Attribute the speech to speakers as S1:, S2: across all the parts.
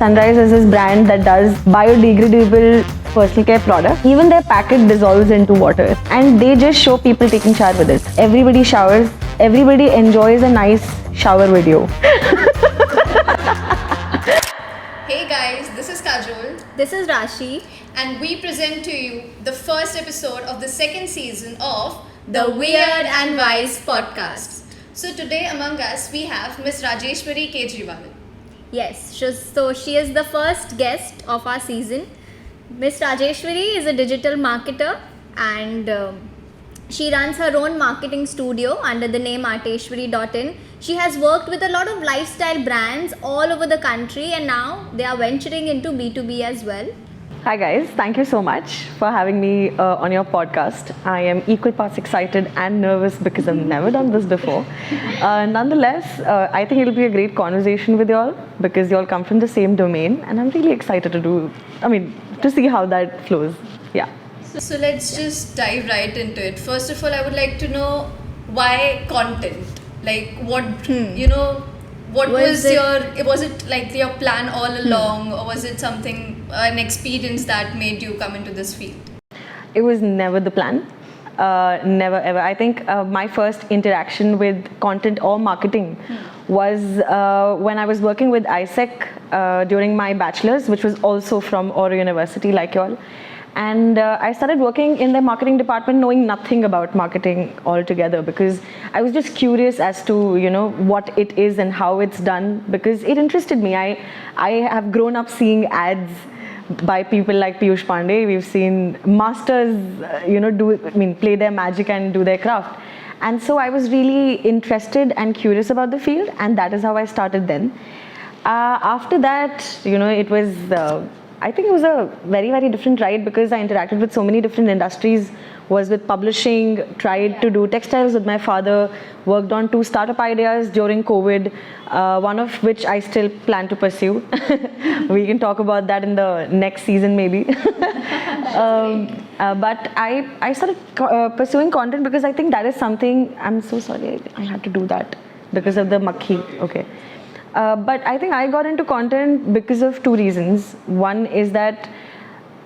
S1: Sunrise is this brand that does biodegradable personal care products. Even their packet dissolves into water and they just show people taking shower with it. Everybody showers, everybody enjoys a nice shower video.
S2: Hey guys, this is Kajol.
S3: This is Rashi.
S2: And we present to you the first episode of the second season of
S3: The Weird and Wise podcast.
S2: So today among us we have Miss Rajeshwari Kejriwal.
S3: Yes, so she is the first guest of our season. Miss Rajeshwari is a digital marketer and she runs her own marketing studio under the name arteshwari.in. She has worked with a lot of lifestyle brands all over the country and now they are venturing into B2B as well.
S1: Hi guys, thank you so much for having me on your podcast. I am equal parts excited and nervous because I've never done this before. Nonetheless, I think it'll be a great conversation with y'all because y'all come from the same domain and I'm really excited to see how that flows. Yeah.
S2: So let's just dive right into it. First of all, I would like to know why content? Like what, what was it like your plan all along or was it an experience that made you come into this field?
S1: It was never the plan. Never ever. I think my first interaction with content or marketing was when I was working with ISEC during my bachelor's, which was also from Oro University like y'all. And I started working in the marketing department knowing nothing about marketing altogether because I was just curious as to, what it is and how it's done because it interested me. I have grown up seeing ads by people like Piyush Pandey. We've seen masters, play their magic and do their craft. And so I was really interested and curious about the field and that is how I started then. After that, it was... I think it was a very, very different ride because I interacted with so many different industries, was with publishing, tried to do textiles with my father, worked on 2 startup ideas during COVID, one of which I still plan to pursue. We can talk about that in the next season maybe. But I started pursuing content because I think that is something, I'm so sorry, I had to do that because of the makhi, okay. But I think I got into content because of 2 reasons. One is that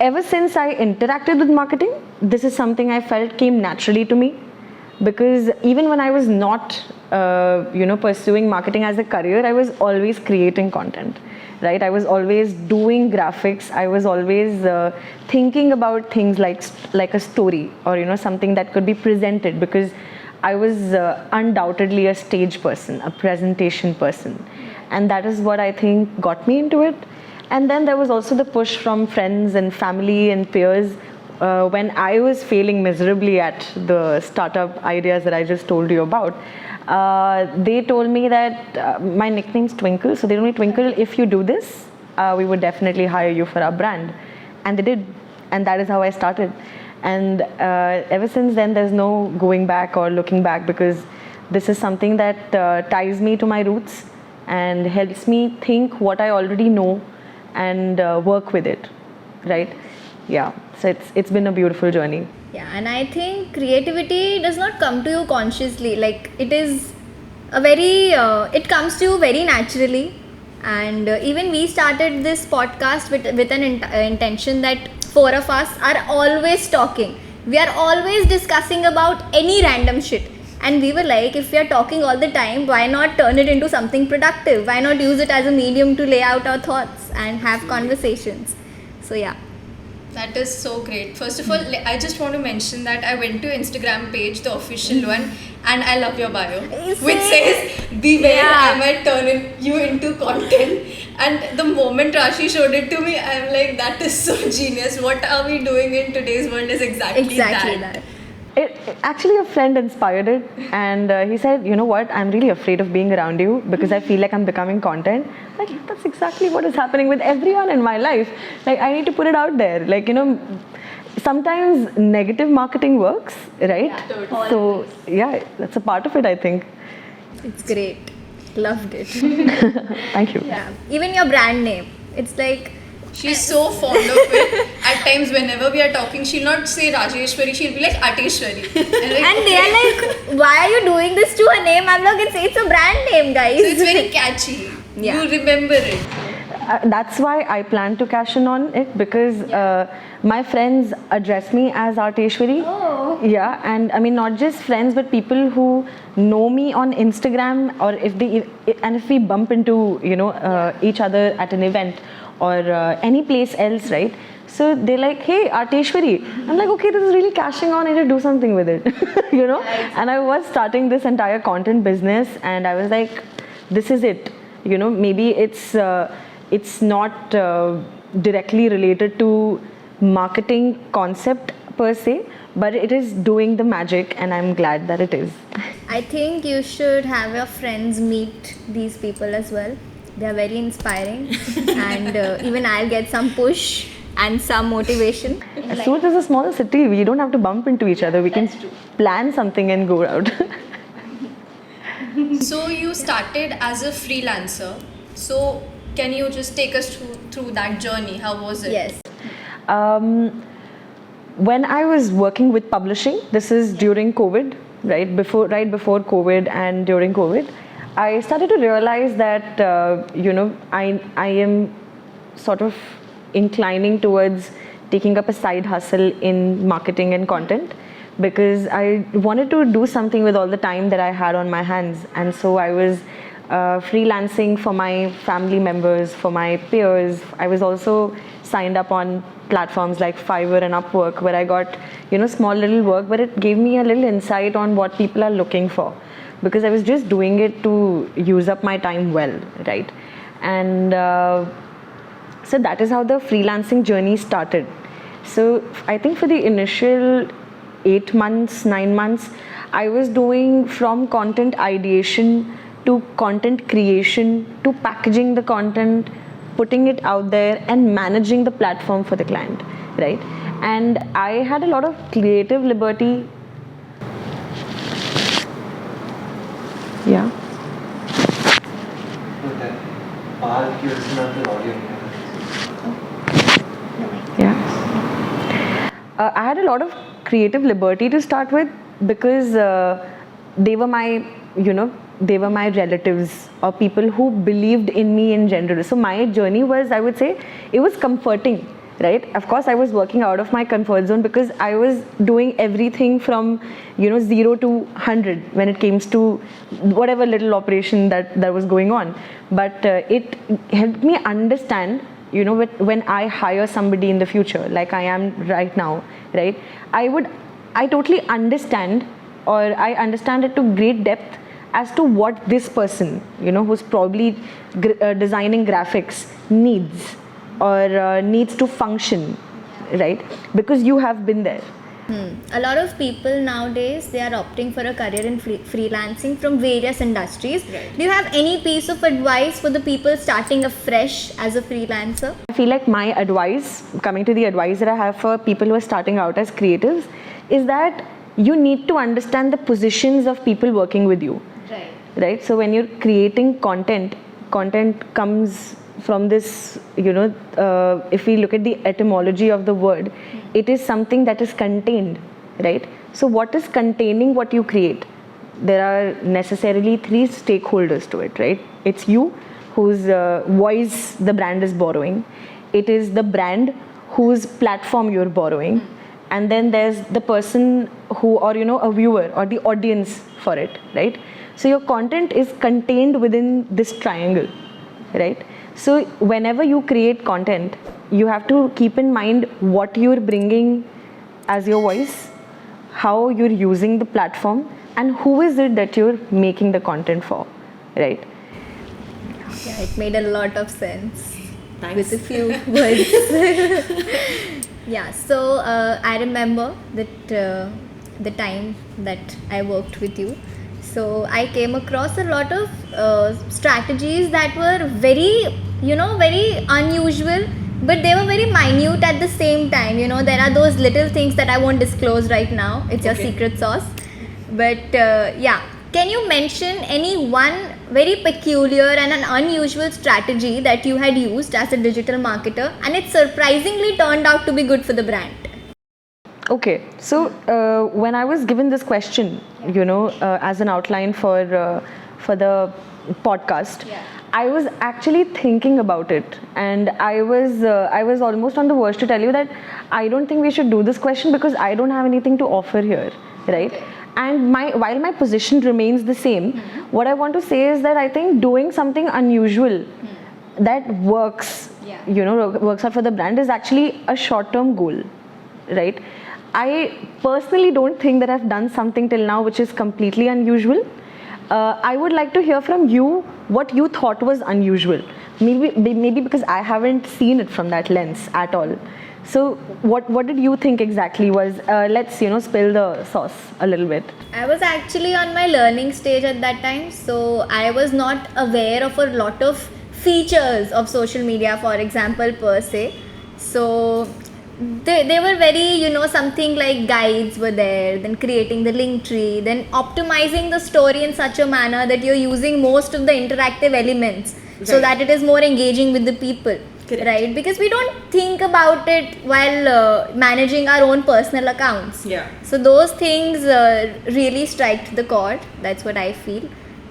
S1: ever since I interacted with marketing, this is something I felt came naturally to me. Because even when I was not, pursuing marketing as a career, I was always creating content, right? I was always doing graphics. I was always thinking about things like a story or, something that could be presented because I was undoubtedly a stage person, a presentation person. And that is what I think got me into it. And then there was also the push from friends and family and peers when I was failing miserably at the startup ideas that I just told you about. They told me that my nickname's Twinkle. So they told me, Twinkle, if you do this, we would definitely hire you for our brand. And they did. And that is how I started. And ever since then, there's no going back or looking back because this is something that ties me to my roots and helps me think what I already know and work with it, right? Yeah, so it's been a beautiful journey.
S3: Yeah, and I think creativity does not come to you consciously. Like it is it comes to you very naturally. And even we started this podcast with an intention that 4 of us are always talking. We are always discussing about any random shit. And we were like, if we are talking all the time, why not turn it into something productive? Why not use it as a medium to lay out our thoughts and have conversations? So yeah.
S2: That is so great. First of all, I just want to mention that I went to Instagram page, the official one, and I love your bio, which says, beware, I might turn you into content. And the moment Rashi showed it to me, I'm like, that is so genius. What are we doing in today's world is exactly that.
S1: Actually, a friend inspired it and he said, you know what, I'm really afraid of being around you because I feel like I'm becoming content. Like, that's exactly what is happening with everyone in my life. Like, I need to put it out there. Like, sometimes negative marketing works, right?
S3: Yeah, totally.
S1: So, yeah, that's a part of it, I think.
S3: It's great. Loved it.
S1: Thank you.
S3: Yeah. Even your brand name. It's like...
S2: She's so fond of it. At times, whenever we are talking, she'll not say Rajeshwari, she'll be like Ateshwari.
S3: And they are like, why are you doing this to her name? I'm like, it's a brand name, guys.
S2: So it's very catchy. Yeah. You remember it.
S1: That's why I plan to cash in on it, because my friends address me as Arteshwari.
S3: Oh.
S1: Yeah, and I mean not just friends, but people who know me on Instagram, or if we bump into each other at an event or any place else, right? So they're like, hey, Arteshwari. I'm like, okay, this is really cashing on. I need to do something with it, And I was starting this entire content business, and I was like, this is it. Maybe it's not directly related to marketing concept per se, but it is doing the magic, and I'm glad that it is.
S3: I think you should have your friends meet these people as well. They are very inspiring, and even I'll get some push and some motivation.
S1: Surat is a small city. We don't have to bump into each other. We can plan something and go out.
S2: So you started as a freelancer. So can you just take us through that journey? How was it?
S3: Yes.
S1: When I was working with publishing, this is during COVID, right before COVID and during COVID, I started to realize that I am sort of inclining towards taking up a side hustle in marketing and content, because I wanted to do something with all the time that I had on my hands. And so I was freelancing for my family members, for my peers. I was also signed up on platforms like Fiverr and Upwork, where I got small little work, but it gave me a little insight on what people are looking for, because I was just doing it to use up my time well, right? And so that is how the freelancing journey started. So I think for the initial 8 months, 9 months, I was doing from content ideation to content creation to packaging the content, putting it out there, and managing the platform for the client, right? And I had a lot of creative liberty. Yeah. Yeah. I had a lot of creative liberty to start with, because they were my relatives or people who believed in me in general. So my journey was, I would say, it was comforting, right? Of course, I was working out of my comfort zone, because I was doing everything from 0 to 100 when it came to whatever little operation that was going on. But it helped me understand, when I hire somebody in the future, like I am right now, right? I totally understand, or I understand it to great depth as to what this person, who's probably designing graphics needs, or needs to function, right? Because you have been there.
S3: A lot of people nowadays, they are opting for a career in freelancing from various industries. Right. Do you have any piece of advice for the people starting afresh as a freelancer?
S1: I feel like my advice, coming to the advice that I have for people who are starting out as creatives, is that you need to understand the positions of people working with you. Right? So when you're creating content comes from this, if we look at the etymology of the word, it is something that is contained, right? So what is containing what you create? There are necessarily 3 stakeholders to it, right? It's you, whose voice the brand is borrowing. It is the brand whose platform you're borrowing. And then there's the person who, or a viewer or the audience for it, right? So your content is contained within this triangle, right? So whenever you create content, you have to keep in mind what you're bringing as your voice, how you're using the platform, and who is it that you're making the content for, right?
S3: Yeah, it made a lot of sense. Thanks. With a few words. Yeah, so I remember that the time that I worked with you. So I came across a lot of strategies that were very, very unusual, but they were very minute at the same time. There are those little things that I won't disclose right now. It's your secret sauce. But yeah, can you mention any one very peculiar and an unusual strategy that you had used as a digital marketer, and it surprisingly turned out to be good for the brand?
S1: Okay, so when I was given this question, as an outline for the podcast, I was actually thinking about it, and I was almost on the verge to tell you that I don't think we should do this question because I don't have anything to offer here, right?
S2: Okay.
S1: And while my position remains the same, what I want to say is that I think doing something unusual that works, works out for the brand is actually a short-term goal, right? I personally don't think that I've done something till now which is completely unusual. I would like to hear from you what you thought was unusual. Maybe because I haven't seen it from that lens at all. So what did you think exactly was? Let's spill the sauce a little bit.
S3: I was actually on my learning stage at that time, so I was not aware of a lot of features of social media, for example, per se. So they were very, something like guides were there, then creating the link tree, then optimizing the story in such a manner that you're using most of the interactive elements so that it is more engaging with the people.
S1: Correct.
S3: Right? Because we don't think about it while managing our own personal accounts.
S1: Yeah.
S3: So those things really strike the chord. That's what I feel.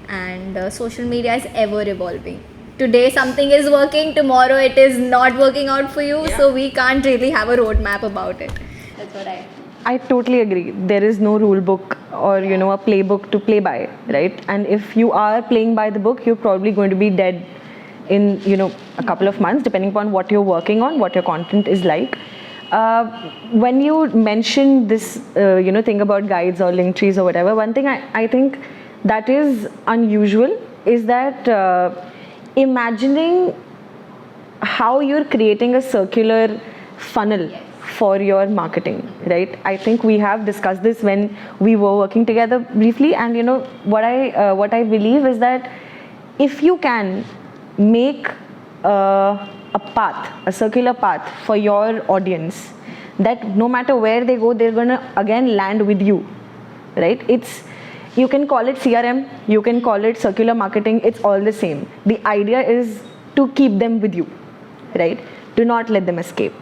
S3: And social media is ever evolving. Today something is working, tomorrow it is not working out for you. So we can't really have a roadmap about it. That's what I
S1: totally agree. There is no rule book or a playbook to play by, right? And if you are playing by the book, you're probably going to be dead in a couple of months, depending upon what you're working on, what your content is like. When you mentioned this thing about guides or link trees or whatever, one thing I think that is unusual is that imagining how you're creating a circular funnel for your marketing, right? I think we have discussed this when we were working together briefly, and what I believe is that if you can make a circular path for your audience, that no matter where they go, they're gonna again land with you, right? You can call it CRM, you can call it circular marketing, it's all the same. The idea is to keep them with you, right? Do not let them escape.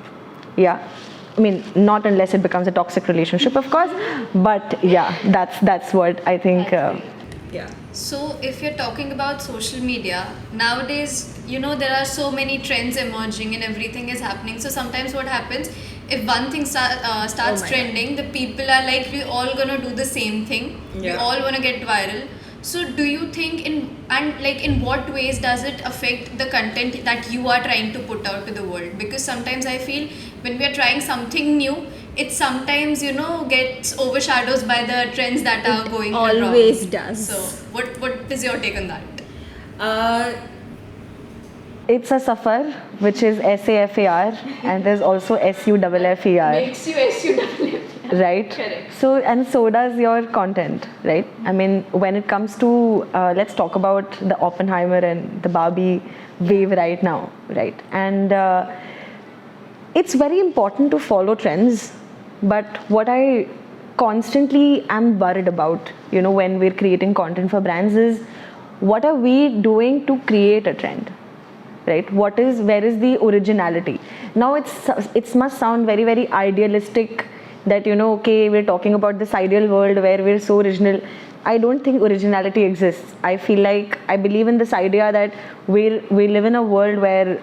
S1: Yeah. I mean, not unless it becomes a toxic relationship, of course, but yeah, that's what I think. Yeah.
S2: So if you're talking about social media, nowadays, there are so many trends emerging and everything is happening. So sometimes what happens, if one thing starts trending, the people are like, we all gonna do the same thing. We all wanna get viral. So do you think in what ways does it affect the content that you are trying to put out to the world? Because sometimes I feel when we are trying something new, it sometimes gets overshadowed by the trends that are going around.
S3: Always does.
S2: So what is your take on that?
S1: It's a safar, which is SAFAR, and there's also SUFFER.
S2: Makes you SUFFER.
S1: Right?
S2: Correct.
S1: So does your content, right? I mean, when it comes to, let's talk about the Oppenheimer and the Barbie wave right now, right? And it's very important to follow trends, but what I constantly am worried about, when we're creating content for brands is, what are we doing to create a trend? Right? Where is the originality? Now it must sound very, very idealistic that, okay, we're talking about this ideal world where we're so original. I don't think originality exists. I believe in this idea that we live in a world where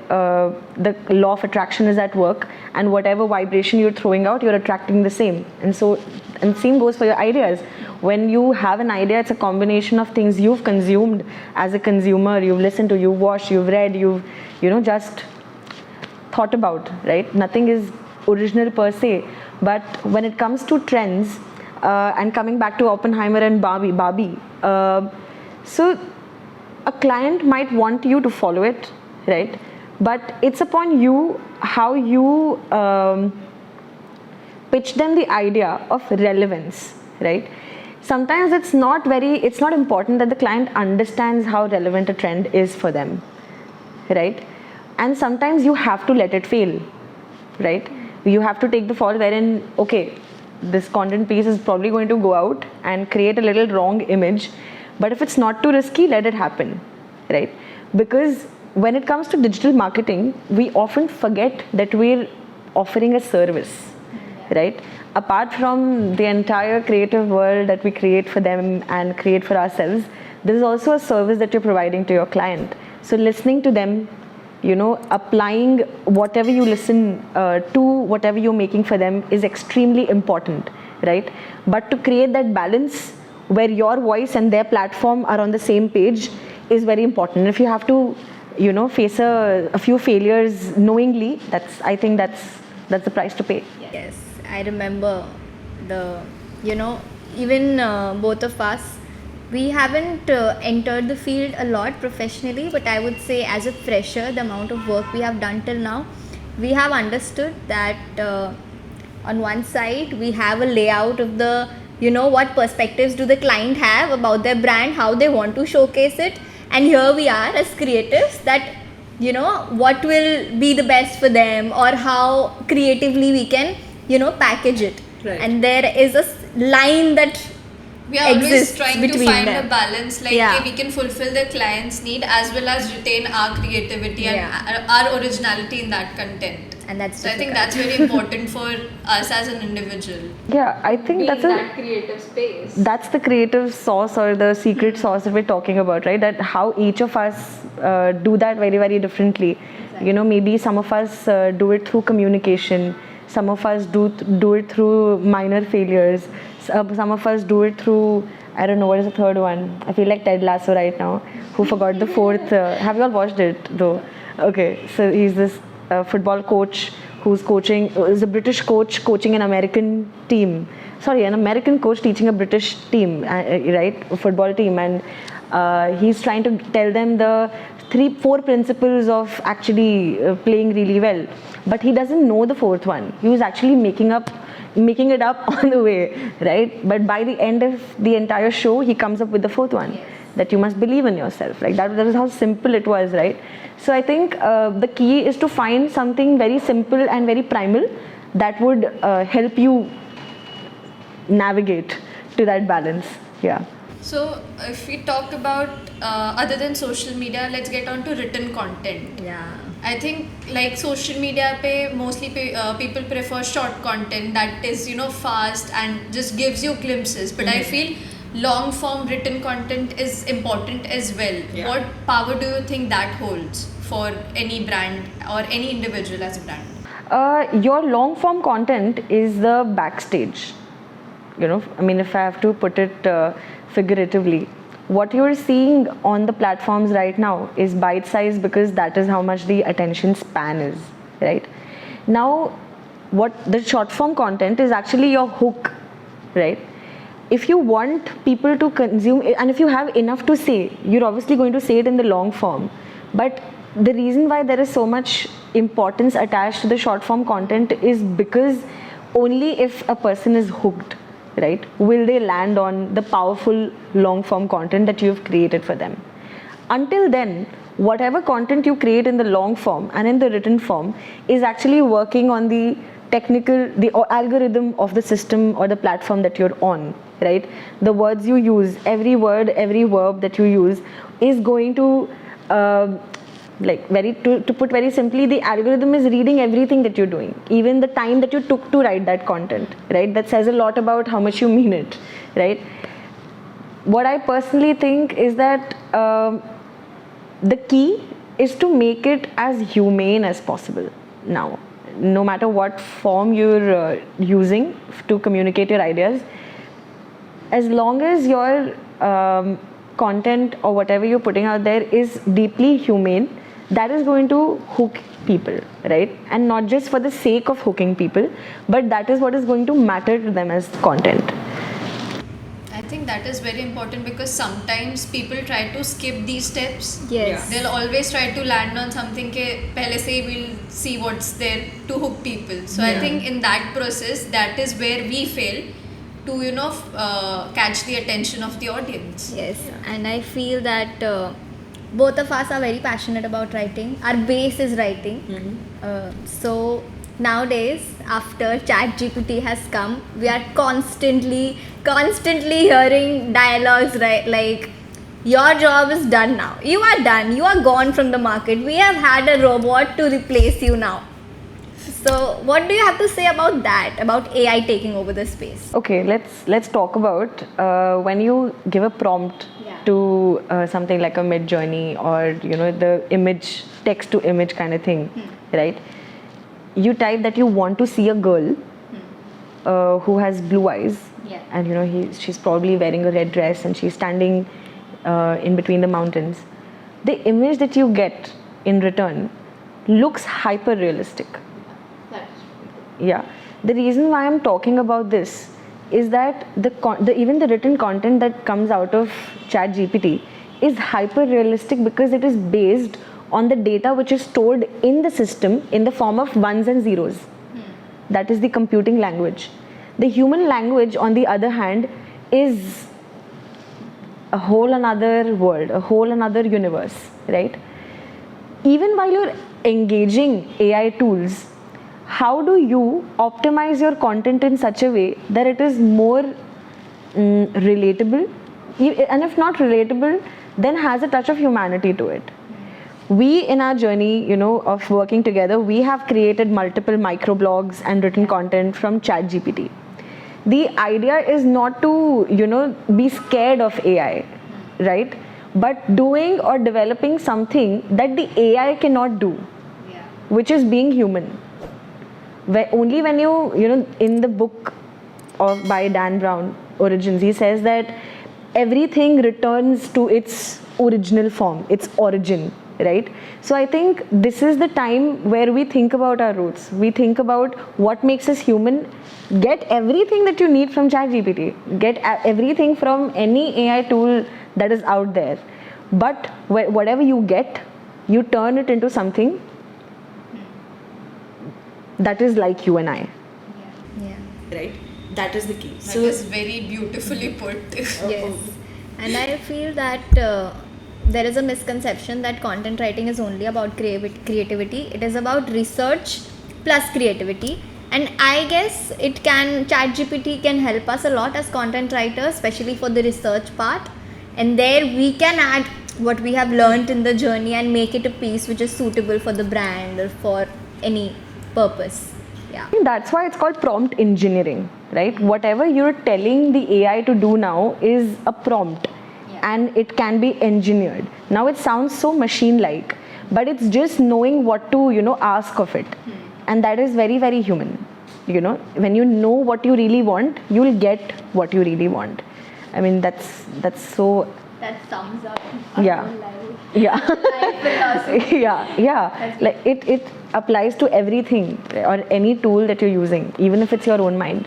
S1: the law of attraction is at work, and whatever vibration you're throwing out, you're attracting the same. And same goes for your ideas. When you have an idea, it's a combination of things you've consumed as a consumer, you've listened to, you've watched, you've read, you've just thought about, right? Nothing is original per se. But when it comes to trends, and coming back to Oppenheimer and Barbie, so a client might want you to follow it, right? But it's upon you how you pitch them the idea of relevance, right? Sometimes it's not important that the client understands how relevant a trend is for them, right? And sometimes you have to let it fail, right? You have to take the fall wherein, okay, this content piece is probably going to go out and create a little wrong image, but if it's not too risky, let it happen, right? Because when it comes to digital marketing, we often forget that we're offering a service, right? Apart from the entire creative world that we create for them and create for ourselves, there is also a service that you're providing to your client. So listening to them, applying whatever you listen to whatever you're making for them is extremely important, right? But to create that balance where your voice and their platform are on the same page is very important. If you have to, face a few failures knowingly, I think that's the price to pay.
S3: Yes, I remember even both of us, we haven't entered the field a lot professionally, but I would say as a fresher, the amount of work we have done till now, we have understood that on one side, we have a layout of the, what perspectives do the client have about their brand, how they want to showcase it. And here we are as creatives that, what will be the best for them or how creatively we can, package it.
S4: Right.
S3: And there is a line that
S2: we are always
S3: exists
S2: trying to
S3: between
S2: find
S3: them.
S2: a balance, like
S3: Yeah.
S2: we can fulfill the client's need as well as retain our creativity
S3: Yeah.
S2: and our originality in that content.
S3: And that's
S2: So I think
S3: difficult.
S2: that's very important for us as an individual.
S1: Yeah, I think
S4: Be
S1: that's
S4: in that creative space.
S1: that's the creative sauce or the secret sauce that we're talking about, right? That how each of us do that very, very differently. Maybe some of us do it through communication. Some of us do it through minor failures. Some of us do it through, I don't know, what is the third one? I feel like Ted Lasso right now. Who forgot the fourth? Have you all watched it though? Okay, so he's this football coach who's coaching, is a British coach coaching an American team. Sorry, an American coach teaching a British team, right? A football team. And he's trying to tell them the 3-4 principles of actually playing really well. But he doesn't know the fourth one. He was actually making it up on the way, right? But by the end of the entire show, he comes up with the fourth one. Yes. That you must believe in yourself. Like that is how simple it was, right? So I think the key is to find something very simple and very primal that would help you navigate to that balance. Yeah.
S2: So if we talk about other than social media, let's get on to written content.
S3: Yeah.
S2: I think like social media pe mostly people prefer short content that is fast and just gives you glimpses. But I feel long form written content is important as well.
S4: Yeah.
S2: What power do you think that holds for any brand or any individual as a brand?
S1: Your long form content is the backstage. I mean, if I have to put it figuratively, what you're seeing on the platforms right now is bite size because that is how much the attention span is, right? Now, what the short form content is actually your hook, right? If you want people to consume it, and if you have enough to say, you're obviously going to say it in the long form. But the reason why there is so much importance attached to the short form content is because only if a person is hooked, right, will they land on the powerful long form content that you've created for them. Until then, whatever content you create in the long form and in the written form is actually working on the algorithm of the system or the platform that you're on, right? The words you use, every word, every verb that you use is going to to put very simply, the algorithm is reading everything that you're doing, even the time that you took to write that content, right? That says a lot about how much you mean it, right? What I personally think is that the key is to make it as humane as possible now, no matter what form you're using to communicate your ideas. As long as your content or whatever you're putting out there is deeply humane, that is going to hook people, right? And not just for the sake of hooking people, but that is what is going to matter to them as content.
S2: I think that is very important because sometimes people try to skip these steps.
S3: Yes.
S2: They'll always try to land on something ke pehle se we'll see what's there to hook people. So I think in that process, that is where we fail to catch the attention of the audience.
S3: Yes, and I feel that both of us are very passionate about writing. Our base is writing. So nowadays, after ChatGPT has come, we are constantly hearing dialogues, right? Like, your job is done now. You are done. You are gone from the market. We have had a robot to replace you now. So what do you have to say about that, about AI taking over the space?
S1: Okay, let's talk about when you give a prompt
S3: Yeah.
S1: to something like a Mid Journey or the image text to image kind of thing, right? You type that you want to see a girl who has blue eyes,
S3: Yeah.
S1: and she's probably wearing a red dress and she's standing in between the mountains. The image that you get in return looks hyper realistic. Yeah, the reason why I'm talking about this is that even the written content that comes out of ChatGPT is hyper realistic because it is based on the data which is stored in the system in the form of ones and zeros. That is the computing language. The human language, on the other hand, is a whole another world, a whole another universe, right? Even while you're engaging AI tools, how do you optimize your content in such a way that it is more relatable? And if not relatable, then has a touch of humanity to it. We, in our journey, of working together, we have created multiple microblogs and written content from ChatGPT. The idea is not to, be scared of AI, right? But doing or developing something that the AI cannot do, which is being human. Only when in the book by Dan Brown, Origins, he says that everything returns to its original form, its origin, right? So I think this is the time where we think about our roots. We think about what makes us human. Get everything that you need from ChatGPT. Get everything from any AI tool that is out there. But whatever you get, you turn it into something that is like you and I.
S3: Yeah.
S1: Right? That is the key.
S2: That was very beautifully put.
S3: Yes. And I feel that there is a misconception that content writing is only about creativity. It is about research plus creativity. And I guess ChatGPT can help us a lot as content writers, especially for the research part. And there we can add what we have learned in the journey and make it a piece which is suitable for the brand or for any purpose. Yeah.
S1: That's why it's called prompt engineering, right? Whatever you're telling the AI to do now is a prompt, and it can be engineered. Now it sounds so machine-like, but it's just knowing what to, ask of it. And that is very, very human. When you know what you really want, you'll get what you really want. I mean, that's so.
S3: That sums up.
S1: Yeah. Yeah.
S3: Life philosophy.
S1: Yeah. Like it applies to everything or any tool that you're using, even if it's your own mind.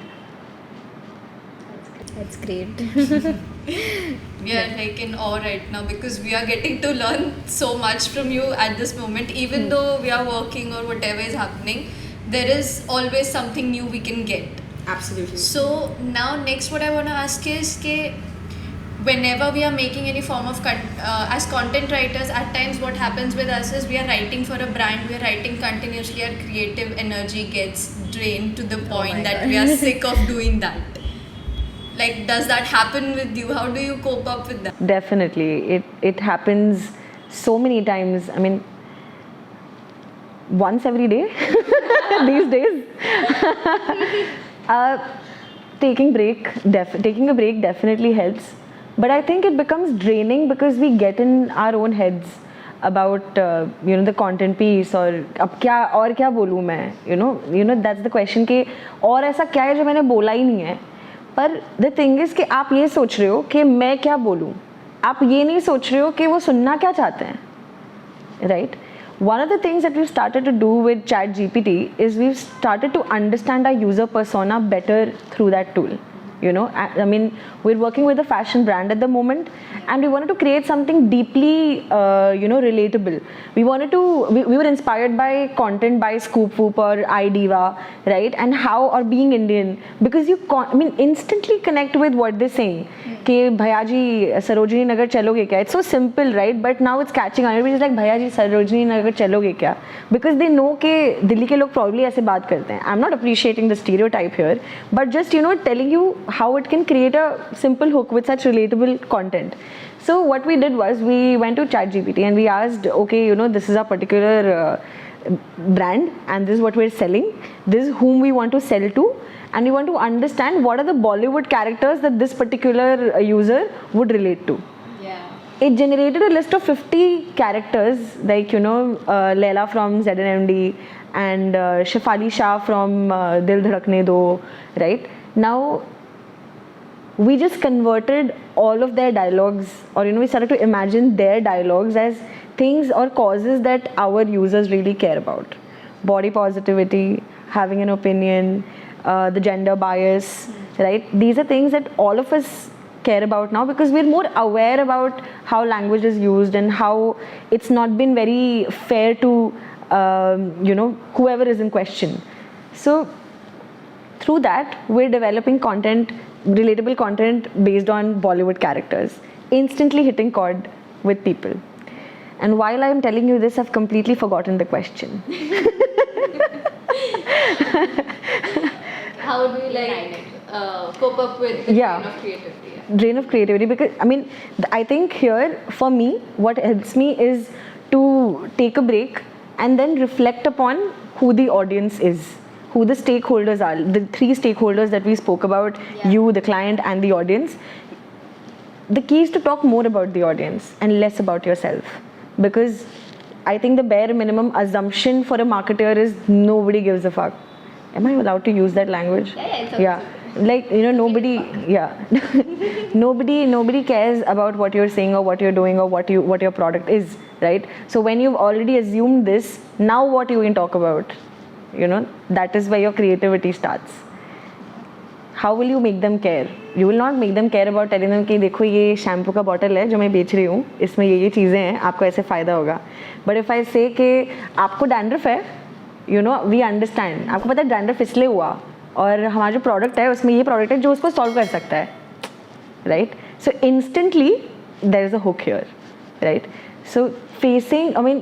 S3: That's great.
S2: We are like in awe right now because we are getting to learn so much from you at this moment. Even though we are working or whatever is happening, there is always something new we can get.
S1: Absolutely.
S2: So now next what I want to ask is whenever we are making any form of as content writers, at times what happens with us is we are writing for a brand, we are writing continuously, our creative energy gets drained to the point that we are sick of doing that. Like, does that happen with you? How do you cope up with that?
S1: Definitely. It happens so many times. I mean, once every day these days. Taking a break definitely helps. But I think it becomes draining because we get in our own heads about the content piece or अब क्या बोलूँ मैं that's the question कि और ऐसा क्या है जो मैंने बोला ही नहीं है. पर the thing is कि आप ये सोच रहे हो कि मैं क्या बोलूँ, आप ये नहीं सोच रहे हो कि वो सुनना क्या चाहते हैं, right? One of the things that we've started to do with ChatGPT is we've started to understand our user persona better through that tool. I mean, we're working with a fashion brand at the moment, and we wanted to create something deeply, relatable. We were inspired by content by Scoop Whoop or iDiva, right? And or being Indian, because instantly connect with what they're saying. कि भैया जी सरोजनी नगर चलोगे क्या? It's so simple, right? But now it's catching on. Everybody's like भैया जी सरोजनी नगर चलोगे क्या? Because they know कि दिल्ली के लोग probably ऐसे बात करते हैं. I'm not appreciating the stereotype here, but just telling you how it can create a simple hook with such relatable content. So what we did was we went to ChatGPT and we asked, okay, this is a particular brand and this is what we're selling. This is whom we want to sell to, and we want to understand what are the Bollywood characters that this particular user would relate to. It generated a list of 50 characters, like, you know, Leila from ZNMD and Shefali Shah from Dil Dhadakne Do, right? Now, we just converted all of their dialogues, or, you know, we started to imagine their dialogues as things or causes that our users really care about. Body positivity, having an opinion, the gender bias, right? These are things that all of us care about now because we're more aware about how language is used and how it's not been very fair to you know, whoever is in question. So through that, we're developing content, relatable content based on Bollywood characters, instantly hitting chord with people. And while I'm telling you this, I've completely forgotten the question.
S2: How do you like cope up with the
S1: Yeah.
S2: drain of creativity?
S1: Drain of creativity, because I mean, I think here for me what helps me is to take a break and then reflect upon who the audience is, who the stakeholders are, the three stakeholders that we spoke about, you, the client and the audience. The key is to talk more about the audience and less about yourself, because I think the bare minimum assumption for a marketer is nobody gives a fuck. Am I allowed to use that language? Yeah. Like, you know, nobody nobody cares about what you're saying or what you're doing or what your product is, right? So when you've already assumed this, now what you can talk about? You know, that is where your creativity starts. How will you make them care? You will not make them care about telling them कि देखो ये shampoo का bottle है जो मैं बेच रही हूँ, इसमें ये चीज़ें हैं, आपको ऐसे फ़ायदा होगा. But if I say कि आपको डैंड्रफ है, you know, we understand. आपको पता है डैंड्रफ इसलिए हुआ और हमारा जो प्रोडक्ट है उसमें ये प्रोडक्ट है जो उसको सॉल्व कर सकता है, right? So instantly there is a hook here, right? So facing, I mean,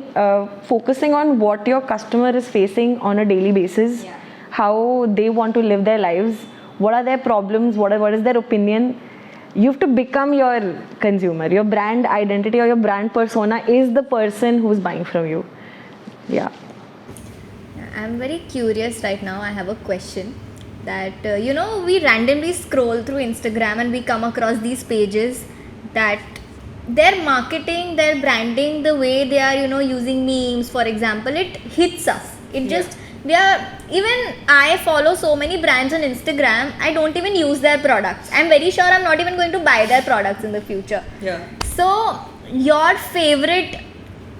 S1: focusing on what your customer is facing on a daily basis, how they want to live their lives, what are their problems, what is their opinion. You have to become your consumer. Your brand identity or your brand persona is the person who's buying from you. Yeah.
S3: I'm very curious right now. I have a question that, you know, we randomly scroll through Instagram and we come across these pages that their marketing, their branding, the way they are, you know, using memes, for example, it hits us. It just, they are, even I follow so many brands on Instagram, I don't even use their products. I'm very sure I'm not even going to buy their products in the future.
S1: Yeah.
S3: So, your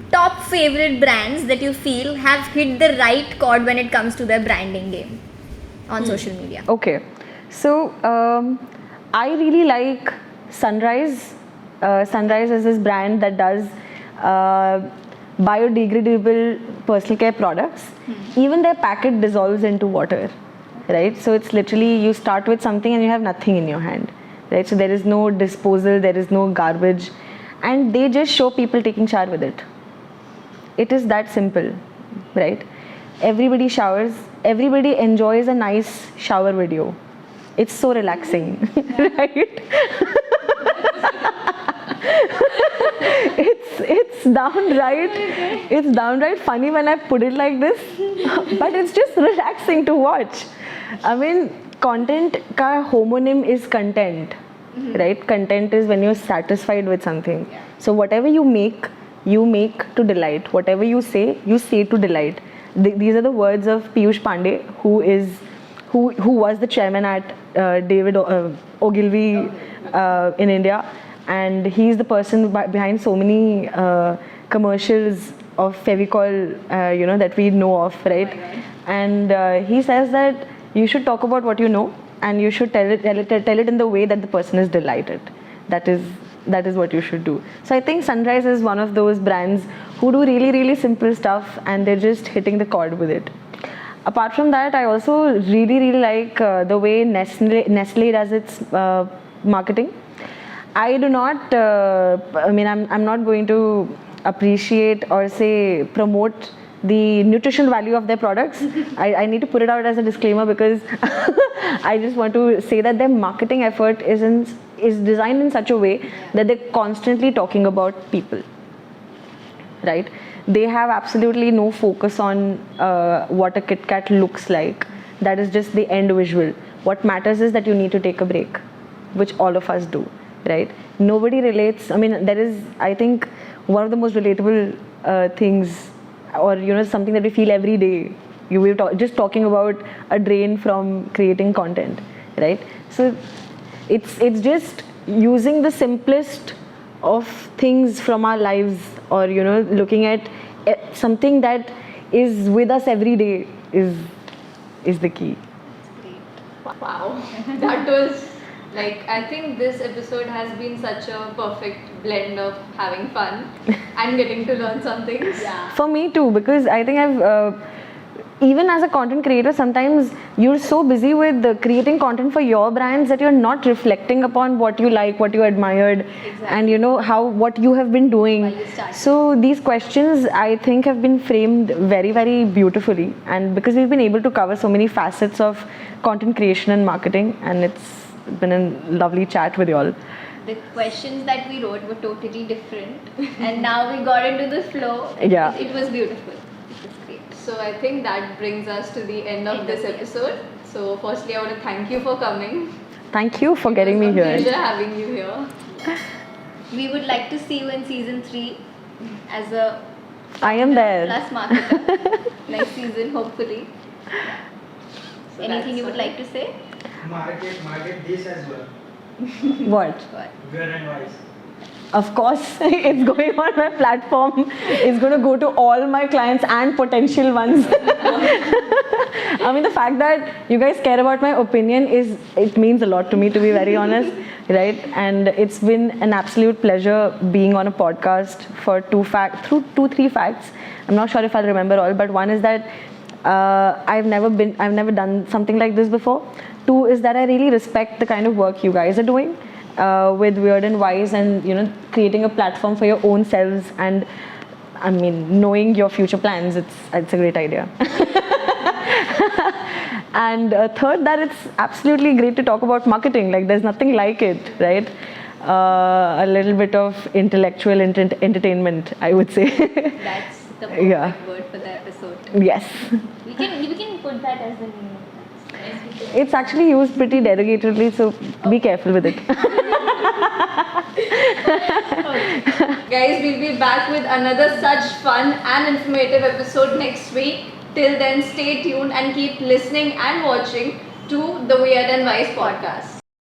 S3: top favorite brands that you feel have hit the right chord when it comes to their branding game on social media?
S1: Okay, so I really like Sunrise. Sunrise is this brand that does biodegradable personal care products. Even their packet dissolves into water, right? So it's literally, you start with something and you have nothing in your hand, right? So there is no disposal, there is no garbage, and they just show people taking shower with it. It is that simple, right? Everybody showers, everybody enjoys a nice shower video. It's so relaxing, right? It's downright funny when I put it like this, but it's just relaxing to watch. I mean, content ka homonym is content, right? Content is when you're satisfied with something. So whatever you make to delight. Whatever you say to delight. These are the words of Piyush Pandey, who was the chairman at David Ogilvy in India, and he's the person behind so many commercials of Fevicol, you know, that we know of, right? And he says that you should talk about what you know, and you should tell it in the way that the person is delighted. That is what you should do. So I think Sunrise is one of those brands who do really, really simple stuff, and they're just hitting the chord with it. Apart from that, I also really, really like the way Nestle does its marketing. I do not, I'm not going to appreciate or say promote the nutritional value of their products. I need to put it out as a disclaimer because I just want to say that their marketing effort is designed in such a way that they're constantly talking about people, right? they have absolutely no focus on what a Kit Kat looks like. That is just the end visual. What matters is that you need to take a break, which all of us do, right? Nobody relates. I mean, there is, I think, one of the most relatable things, or something that we feel every day. You were just talking about a drain from creating content, right? So it's just using the simplest of things from our lives, or looking at something that is with us every day is the key.
S2: Wow, that was like, I think this episode has been such a perfect blend of having fun and getting to learn some things. Yeah.
S1: For me too, because I think I've even as a content creator, sometimes you're so busy with creating content for your brands that you're not reflecting upon what you like, what you admired, and what you have been doing. So these questions, I think, have been framed very, very beautifully, and because we've been able to cover so many facets of content creation and marketing, and it's been a lovely chat with you all.
S3: The questions that we wrote were totally different, and now we got into the flow.
S1: Yeah.
S3: It was beautiful. It was great.
S2: So I think that brings us to the end of this episode. So firstly, I want to thank you for coming.
S1: Thank you for getting me
S2: It was a
S1: here.
S2: pleasure having you here.
S3: We would like to see you in season 3 as a
S1: I am there.
S3: plus marketer. Next season, hopefully.
S2: So
S3: Anything you
S2: that's
S3: would like to say?
S4: Market this as well.
S1: What?
S3: What?
S4: Good and wise.
S1: Of course, it's going on my platform. It's going to go to all my clients and potential ones. I mean, the fact that you guys care about my opinion it means a lot to me, to be very honest, right? And it's been an absolute pleasure being on a podcast for 3 facts. I'm not sure if I'll remember all, but one is that I've never done something like this before. 2 is that I really respect the kind of work you guys are doing. With Weird and Wise, and creating a platform for your own selves, and I mean, knowing your future plans, it's a great idea. And third, that it's absolutely great to talk about marketing. Like, there's nothing like it, right? A little bit of intellectual entertainment, I would say.
S3: That's the perfect word for the episode.
S1: Yes.
S3: We can put that as the name.
S1: It's actually used pretty derogatorily, so be careful with it.
S2: Guys, we'll be back with another such fun and informative episode next week. Till then, stay tuned and keep listening and watching to the Weird and Wise podcast.